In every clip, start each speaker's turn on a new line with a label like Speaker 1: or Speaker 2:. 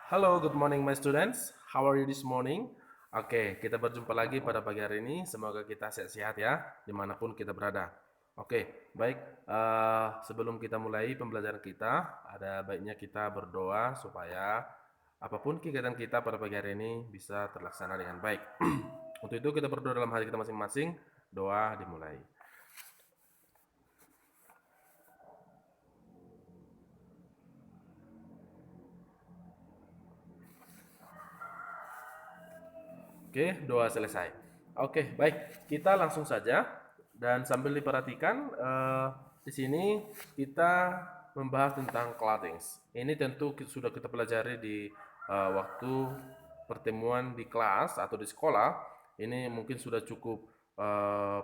Speaker 1: Halo, good morning my students. How are you this morning? Oke, kita berjumpa lagi pada pagi hari ini. Semoga kita sehat-sehat ya, dimanapun kita berada. Oke, baik. Sebelum kita mulai pembelajaran kita, ada baiknya kita berdoa supaya apapun kegiatan kita pada pagi hari ini bisa terlaksana dengan baik. Untuk itu kita berdoa dalam hati kita masing-masing. Doa dimulai. Oke, doa selesai. Oke, baik. Kita langsung saja dan sambil diperhatikan di sini kita membahas tentang clothings. Ini tentu sudah kita pelajari di waktu pertemuan di kelas atau di sekolah. Ini mungkin sudah cukup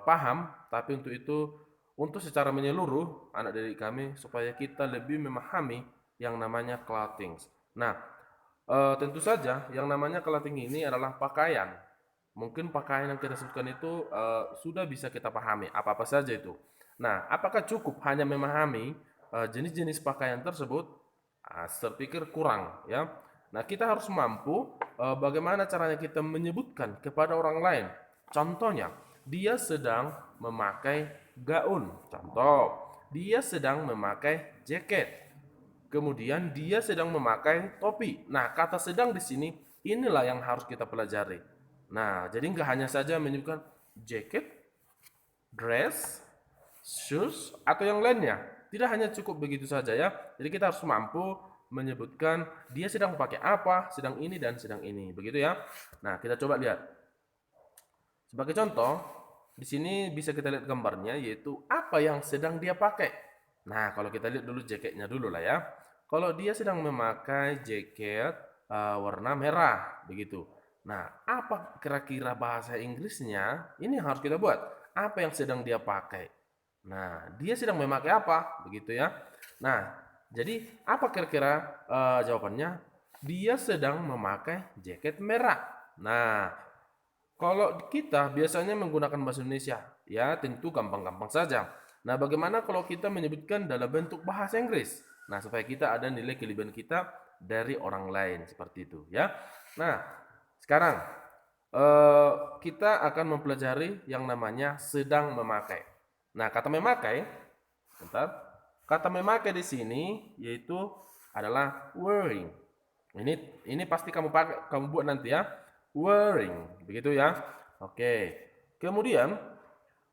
Speaker 1: paham, tapi untuk itu untuk secara menyeluruh anak didik kami supaya kita lebih memahami yang namanya clothings. Nah, tentu saja yang namanya clothing ini adalah pakaian. Mungkin pakaian yang kita sebutkan itu sudah bisa kita pahami apa-apa saja itu. Nah, apakah cukup hanya memahami jenis-jenis pakaian tersebut? Saya pikir kurang ya. Nah, kita harus mampu bagaimana caranya kita menyebutkan kepada orang lain. Contohnya, dia sedang memakai gaun. Contoh, dia sedang memakai jaket. Kemudian dia sedang memakai topi. Nah, kata sedang di sini inilah yang harus kita pelajari. Nah, jadi nggak hanya saja menyebutkan jacket, dress, shoes, atau yang lainnya. Tidak hanya cukup begitu saja ya. Jadi kita harus mampu menyebutkan dia sedang memakai apa, sedang ini dan sedang ini. Begitu ya. Nah, kita coba lihat. Sebagai contoh, di sini bisa kita lihat gambarnya yaitu apa yang sedang dia pakai. Nah, kalau kita lihat dulu jaketnya dulu lah ya. Kalau dia sedang memakai jaket warna merah, begitu. Nah, apa kira-kira bahasa Inggrisnya? Ini yang harus kita buat. Apa yang sedang dia pakai? Nah, dia sedang memakai apa? Begitu ya. Nah, jadi apa kira-kira jawabannya? Dia sedang memakai jaket merah. Nah, kalau kita biasanya menggunakan bahasa Indonesia, ya tentu gampang-gampang saja. Nah, bagaimana kalau kita menyebutkan dalam bentuk bahasa Inggris? Nah, supaya kita ada nilai kelebihan kita dari orang lain seperti itu, ya. Nah, sekarang kita akan mempelajari yang namanya sedang memakai. Nah, kata memakai, bentar. Kata memakai di sini yaitu adalah wearing. Ini pasti kamu buat nanti ya. Wearing, begitu ya. Oke. Kemudian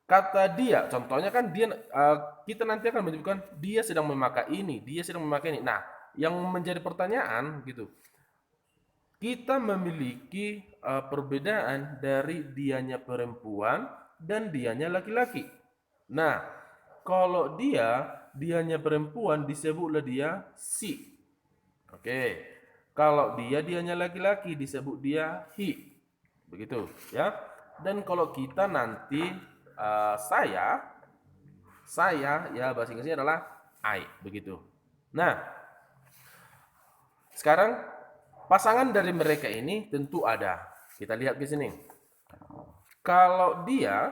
Speaker 1: kata dia, contohnya kan dia kita nanti akan menyebutkan dia sedang memakai ini, dia sedang memakai ini. Nah, yang menjadi pertanyaan gitu. Kita memiliki perbedaan dari dianya perempuan dan dianya laki-laki. Nah, kalau dianya perempuan disebutlah dia she. Oke. Kalau dianya laki-laki disebut dia he. Begitu, ya. Dan kalau kita nanti saya ya bahasa Inggrisnya adalah I, begitu. Nah, sekarang pasangan dari mereka ini tentu ada. Kita lihat di sini. Kalau dia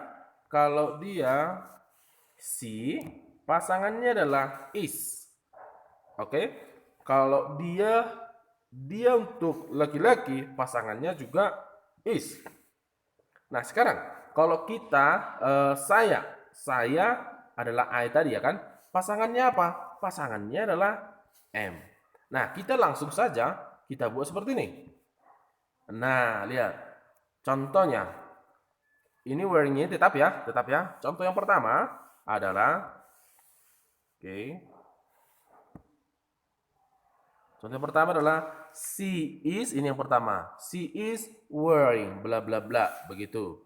Speaker 1: si pasangannya adalah is. Oke. Kalau dia untuk laki-laki pasangannya juga is. Nah, sekarang kalau kita saya adalah I tadi ya kan? Pasangannya apa? Pasangannya adalah M. Nah, kita langsung saja kita buat seperti ini. Nah, lihat. Contohnya, ini wearing-nya tetap ya. Contoh yang pertama adalah oke. Contoh yang pertama adalah she is, ini yang pertama. She is wearing bla bla bla, begitu.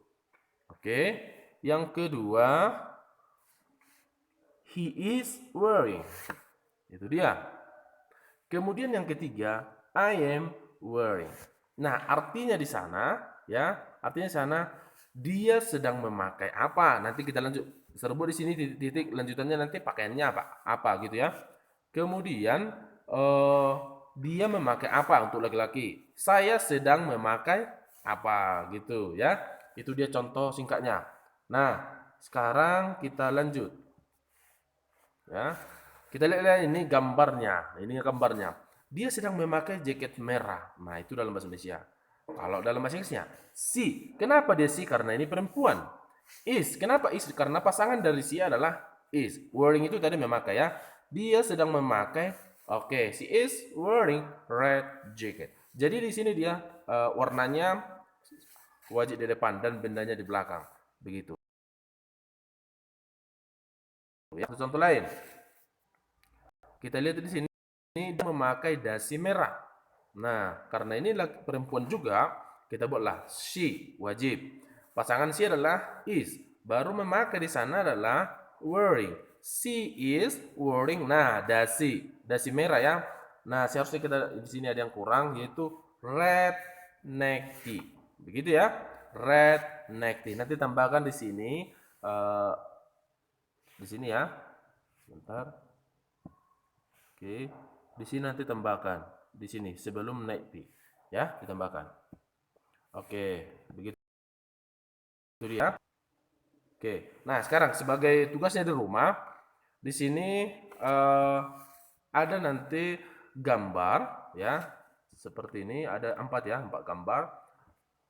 Speaker 1: Oke. Yang kedua, he is wearing. Itu dia. Kemudian yang ketiga, I am wearing. Nah, artinya di sana ya, artinya di sana dia sedang memakai apa? Nanti kita lanjut serbu di sini titik lanjutannya nanti pakaiannya apa? Apa gitu ya. Kemudian dia memakai apa untuk laki-laki? Saya sedang memakai apa gitu ya. Itu dia contoh singkatnya. Nah, sekarang kita lanjut. Ya. Kita lihat ini gambarnya. Ini gambarnya. dia sedang memakai jaket merah. Nah, itu dalam bahasa Indonesia. Kalau dalam bahasa Inggrisnya, she. Kenapa dia she? Karena ini perempuan. Is. Kenapa is? Karena pasangan dari she adalah is. Wearing itu tadi memakai ya. Dia sedang memakai, oke, she is wearing red jacket. Jadi di sini dia warnanya wajib di depan dan bendanya di belakang. Begitu. Ya, contoh lain. Kita lihat di sini dia memakai dasi merah. Nah, karena ini perempuan juga, kita buatlah she, wajib. Pasangan she adalah is. Baru memakai di sana adalah wearing. She is wearing. Nah, dasi merah ya. Nah, seharusnya kita di sini ada yang kurang yaitu red neck tee. Begitu ya. Red neck tee. Nanti tambahkan di sini ya. Bentar. Oke. Di sini nanti tambahkan di sini sebelum neck tee ya, ditambahkan. Oke, begitu dia. Oke. Nah, sekarang sebagai tugasnya di rumah, di sini ada nanti gambar ya. Seperti ini ada 4 ya, 4 gambar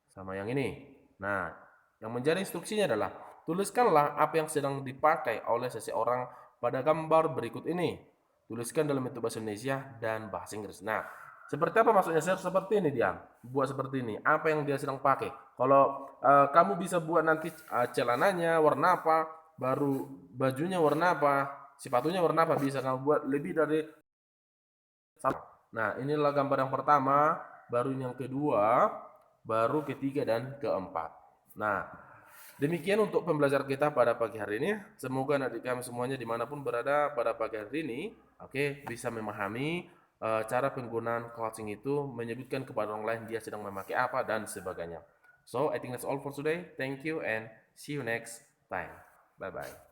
Speaker 1: sama yang ini. Nah, yang menjadi instruksinya adalah tuliskanlah apa yang sedang dipakai oleh seseorang pada gambar berikut ini. Tuliskan dalam bentuk bahasa Indonesia dan bahasa Inggris. Nah, seperti apa maksudnya? Seperti ini dia. Buat seperti ini. Apa yang dia sedang pakai. Kalau kamu bisa buat nanti celananya warna apa, baru bajunya warna apa, sepatunya warna apa, bisa kamu buat lebih dari satu. Nah, inilah gambar yang pertama, baru yang kedua, baru ketiga dan keempat. Nah, demikian untuk pembelajaran kita pada pagi hari ini. Semoga adik kami semuanya dimanapun berada pada pagi hari ini, oke, bisa memahami cara penggunaan clothing itu, menyebutkan kepada orang lain dia sedang memakai apa dan sebagainya. So, I think that's all for today. Thank you and see you next time. Bye-bye.